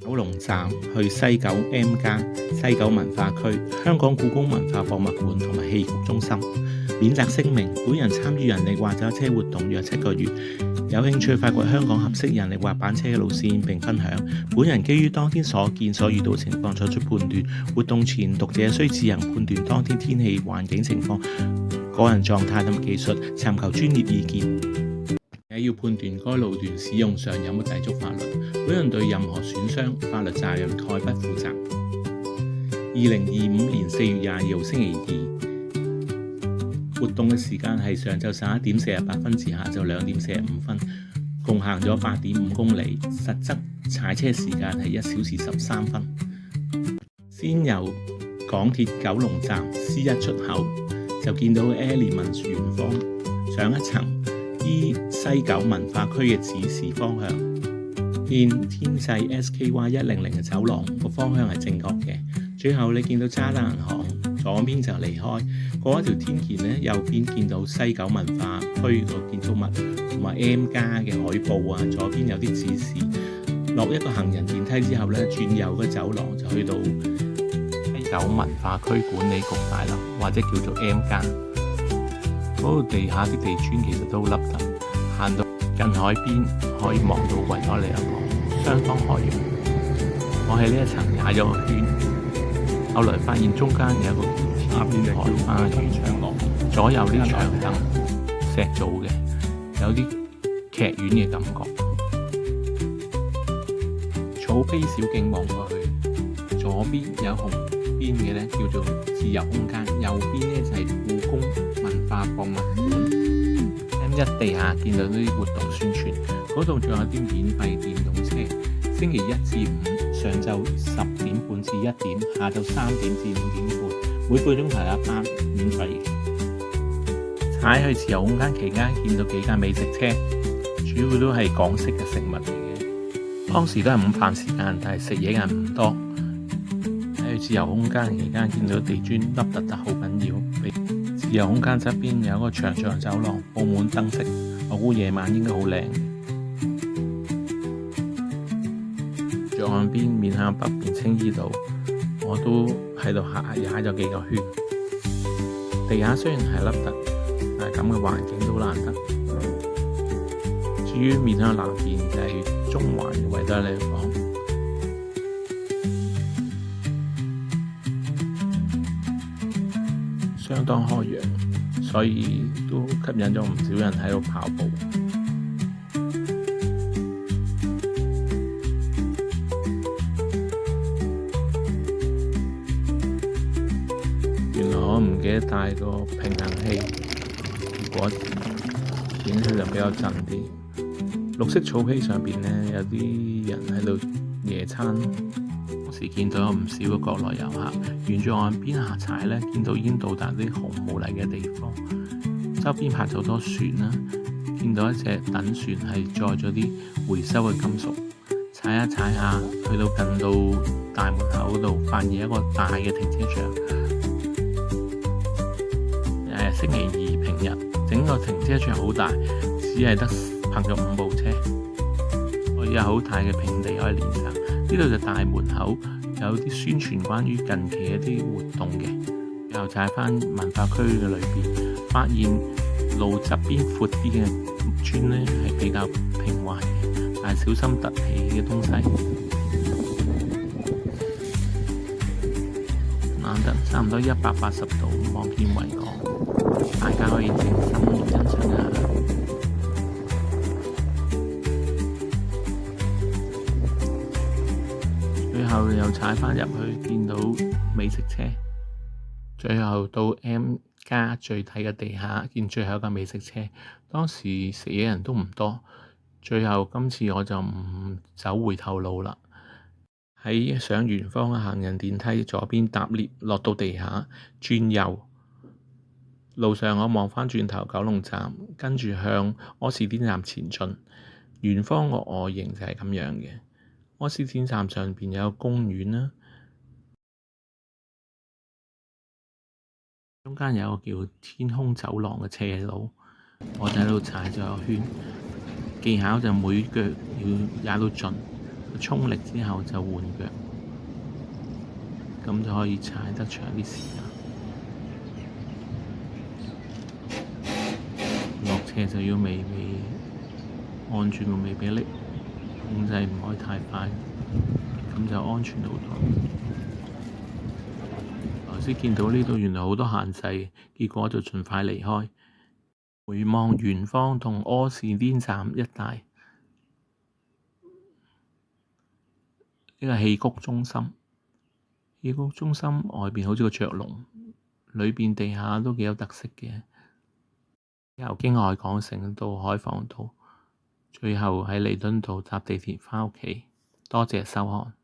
九龍站去西九 M+、西九文化區、香港故宮文化博物館同埋戲曲中心。免責聲明：本人參與人力滑板車活動約7個月，有興趣發掘香港合適人力滑板車嘅路線並分享。本人基於當天所見所遇到情況作出判斷，活動前讀者需自行判斷當天天氣環境情況、個人狀態同埋技術，尋求專業意見。也要判斷該路段使用上有冇抵觸法律。本人對任何損傷、法律責任概不負責。2025年4月22號星期二，活動嘅時間係上晝11點48分至下晝2點45分，共行咗8.5公里，實質踩車時間係1小時13分。先由港鐵九龍站 C1 出口就見到 Element 圓方上一層，依西九文化區嘅指示方向，見天際 SKY100嘅走廊個方向係正確嘅。最後你見到渣打銀行，左邊就離開，過一條天橋呢，右邊見到西九文化區個建築物同埋 M+ 嘅海報啊，左邊有啲指示。落一個行人電梯之後呢，轉右個走廊就去到西九文化區管理局大樓，或者叫做 M+。嗰度地下啲地磚其實都好凹凸，行到近海邊可以望到維多利亞港，相當開揚。我喺呢一層踩咗個圈，後來發現中間有一個天台花園長廊，左右啲長凳石造嘅，有啲劇院嘅感覺。草皮小徑望過去，左邊有紅邊嘅咧叫做自由空間，右邊咧就係故宮文化博物館。M1 地下見到啲活動宣傳，嗰度仲有啲免費電動車。星期1至5上晝10點半至1點，下晝3點至5點半，每個鐘頭一班，免費。踩去自由空間期間，見到幾架美食車，主要都係港式嘅食物嚟嘅。當時都係午飯時間，但係食嘢人唔多。喺自由空間期間，見到地磚凹凸得好緊要。自由空間側邊有一個長長走廊，佈滿燈飾，我估夜晚應該好靚。左岸邊面向北邊青衣道，我都喺度踩咗幾個圈。地下雖然係凹凸，但係咁嘅環境都難得。至於面向南邊就係中環嘅維多利亞港，相當開揚，所以都吸引咗唔少人喺度跑步。原來我唔記得帶個平衡器，結果影出就比較震啲。綠色草皮上邊呢，有啲人喺度野餐。當時見到有唔少嘅國內遊客，沿住岸邊下踩呢，見到已經到達啲紅毛泥嘅地方。周邊泊咗好多船啦，見到一隻躉船係載咗啲回收嘅金屬。踩下踩下，去到近到大門口嗰度，發現一個大嘅停車場。星期二平日，整個停車場好大，只係得泊咗5部車，可以有好大嘅平地可以練習。呢度就大門口，有啲宣傳關於近期一啲活動嘅。又踩返文化區嘅裏邊，發現路側邊闊啲嘅磚呢係比較平滑嘅，但係小心凸起嘅東西。難得差唔多180度望見維港，大家可以靜心欣賞一下。最後又踩返入去，見到美食車。最後到 M+ 最底嘅地下，見最後一架美食車。當時食嘢人都唔多。最後今次我就唔走回頭路啦。喺上圓方嘅行人電梯左邊搭 lift 落到地下，轉右。路上我望返轉頭九龍站，跟住向柯士甸站前進。圓方個外形就係咁樣嘅。柯士甸站上邊有個公園啦，中間有個叫天空走廊嘅斜路，我就喺度踩咗個圈。技巧就每腳要踩到盡，衝力之後就換腳，咁就可以踩得長啲時間。落斜就要微微按住個尾臂力，控制唔可以太快，咁就安全好多。頭先見到呢度原來好多限制，結果就盡快離開。回望遠方同柯士甸站一帶，呢個戲曲中心。戲曲中心外邊好似個雀籠，裏邊地下都幾有特色嘅。由經海港城到海防道，最後喺彌敦道搭地鐵返屋企。多謝收看。